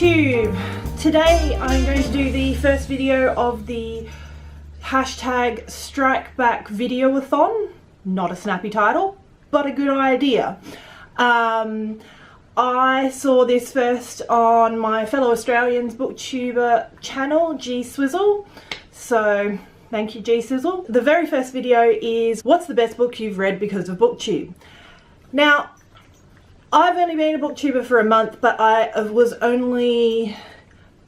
BookTube. Today I'm going to do the first video of the hashtag STRIKEBACKVIDEOATHON. Not a snappy title, but a good idea. I saw this first on my fellow Australians booktuber channel, G-Swizzel. So thank you, G-Swizzel. The very first video is what's the best book you've read because of BookTube. Now, I've only been a booktuber for a month, but I was only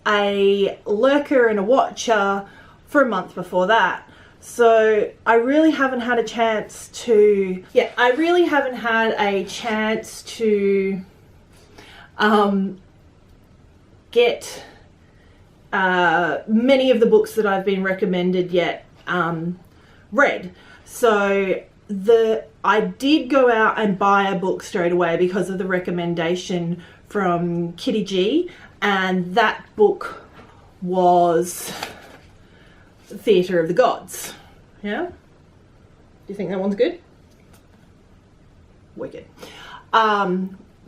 a lurker and a watcher for a month before that. So I really haven't had a chance to, get many of the books that I've been recommended yet read. So I did go out and buy a book straight away because of the recommendation from Kitty G, and that book was Theatre of the Gods. Yeah? Do you think that one's good? Wicked.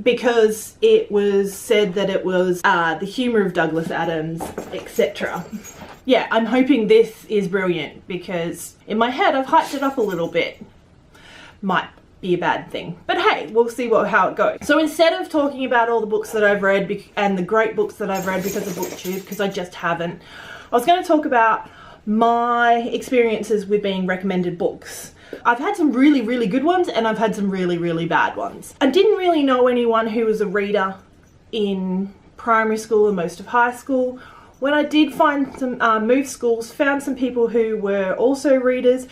Because it was said that it was the humour of Douglas Adams, etc. Yeah, I'm hoping this is brilliant because in my head I've hyped it up a little bit. Might be a bad thing, but hey, we'll see how it goes. So instead of talking about all the books that I've read and the great books that I've read because of BookTube, because I just haven't, I was going to talk about my experiences with being recommended books. I've had some really, really good ones and I've had some really, really bad ones. I didn't really know anyone who was a reader in primary school and most of high school. When I did find some move schools, found some people who were also readers.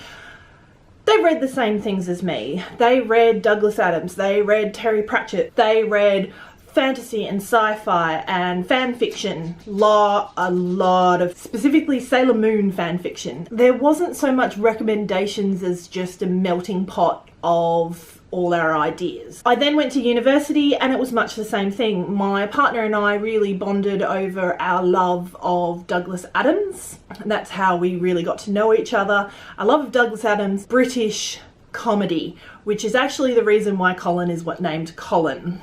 They read the same things as me. They read Douglas Adams, they read Terry Pratchett, they read fantasy and sci-fi and fan fiction, a lot of specifically Sailor Moon fan fiction. There wasn't so much recommendations as just a melting pot of all our ideas. I then went to university and it was much the same thing. My partner and I really bonded over our love of Douglas Adams, and that's how we really got to know each other. I love Douglas Adams' British comedy, which is actually the reason why Colin is named Colin.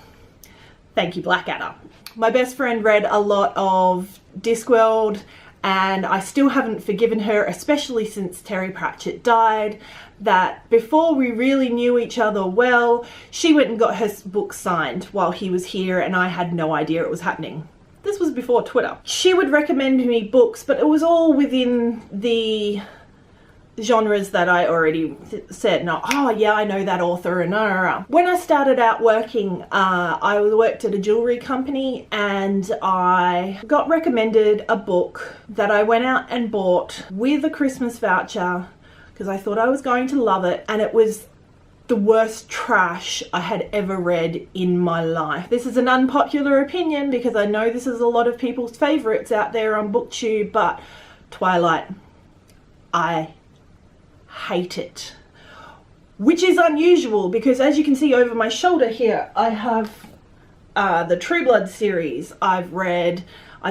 Thank you, Blackadder. My best friend read a lot of Discworld and I still haven't forgiven her, especially since Terry Pratchett died, that before we really knew each other well, she went and got her book signed while he was here and I had no idea it was happening. This was before Twitter. She would recommend me books, but it was all within the genres that I already said. No, oh yeah, I know that author. And when I started out working, I worked at a jewelry company and I got recommended a book that I went out and bought with a Christmas voucher because I thought I was going to love it, and it was the worst trash I had ever read in my life. This is an unpopular opinion because I know this is a lot of people's favorites out there on BookTube, but Twilight, I hate it, which is unusual because as you can see over my shoulder here, I have the True Blood series. I've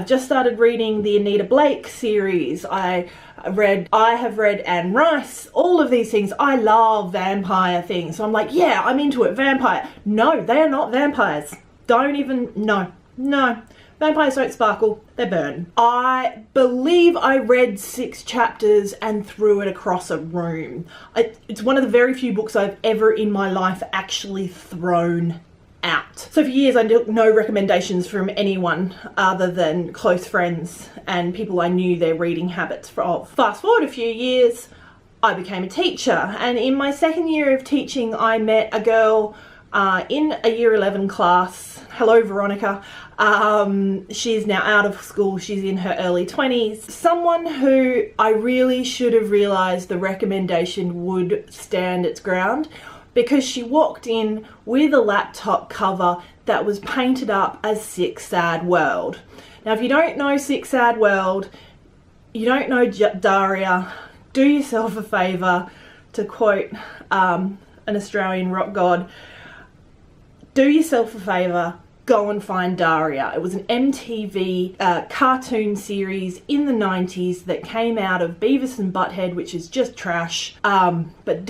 just started reading the Anita Blake series. I have read Anne Rice, all of these things. I love vampire things, so I'm like, yeah, I'm into it. Vampire. No, they are not vampires. Don't even, no. Vampires don't sparkle, they burn. I believe I read 6 chapters and threw it across a room. It's one of the very few books I've ever in my life actually thrown out. So for years I took no recommendations from anyone other than close friends and people I knew their reading habits of. Fast forward a few years, I became a teacher, and in my second year of teaching I met a girl in a year 11 class. Hello, Veronica. She's now out of school. She's in her early 20s. Someone who I really should have realized the recommendation would stand its ground, because she walked in with a laptop cover that was painted up as Sick Sad World. Now, if you don't know Sick Sad World, you don't know Daria, do yourself a favor, to quote an Australian rock god, do yourself a favor, go and find Daria. It was an MTV cartoon series in the 90s that came out of Beavis and Butthead, which is just trash. But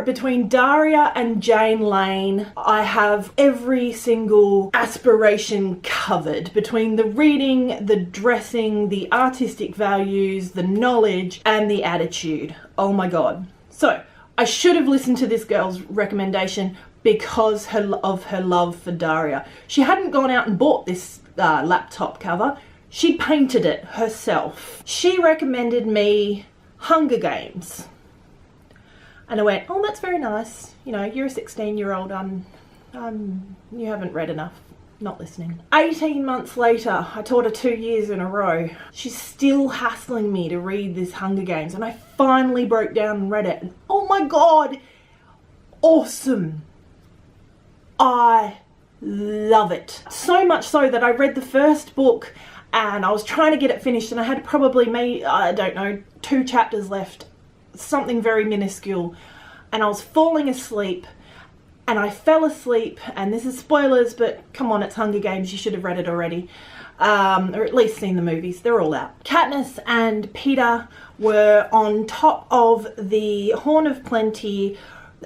between Daria and Jane Lane, I have every single aspiration covered. Between the reading, the dressing, the artistic values, the knowledge, and the attitude. Oh my god. So, I should have listened to this girl's recommendation because of her love for Daria. She hadn't gone out and bought this laptop cover. She painted it herself. She recommended me Hunger Games. And I went, oh, that's very nice. You know, you're a 16-year-old. You haven't read enough. Not listening. 18 months later, I taught her 2 years in a row. She's still hassling me to read this Hunger Games, and I finally broke down and read it. And oh my god, awesome. I love it. So much so that I read the first book and I was trying to get it finished, and I had probably, I don't know, 2 chapters left. Something very minuscule. And I was falling asleep. And I fell asleep, and this is spoilers, but come on, it's Hunger Games, you should have read it already. Or at least seen the movies, they're all out. Katniss and Peeta were on top of the Horn of Plenty,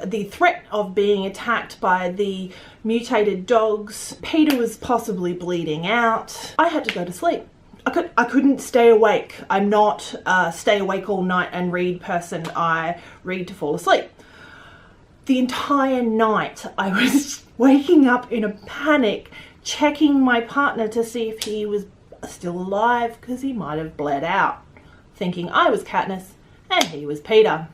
the threat of being attacked by the mutated dogs. Peeta was possibly bleeding out. I had to go to sleep. I couldn't stay awake. I'm not a stay awake all night and read person. I read to fall asleep. The entire night I was waking up in a panic, checking my partner to see if he was still alive because he might have bled out, thinking I was Katniss and he was Peeta.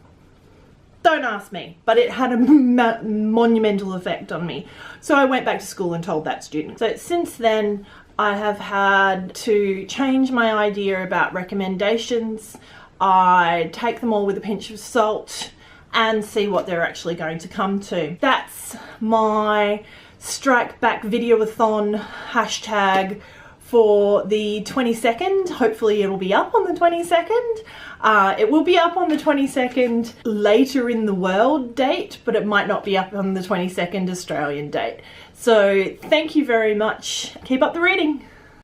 Don't ask me, but it had a monumental effect on me. So I went back to school and told that student. So since then I have had to change my idea about recommendations. I take them all with a pinch of salt and see what they're actually going to come to. That's my Strike Back Videoathon hashtag for the 22nd. Hopefully it'll be up on the 22nd. It will be up on the 22nd later in the world date, but it might not be up on the 22nd Australian date. So thank you very much. Keep up the reading.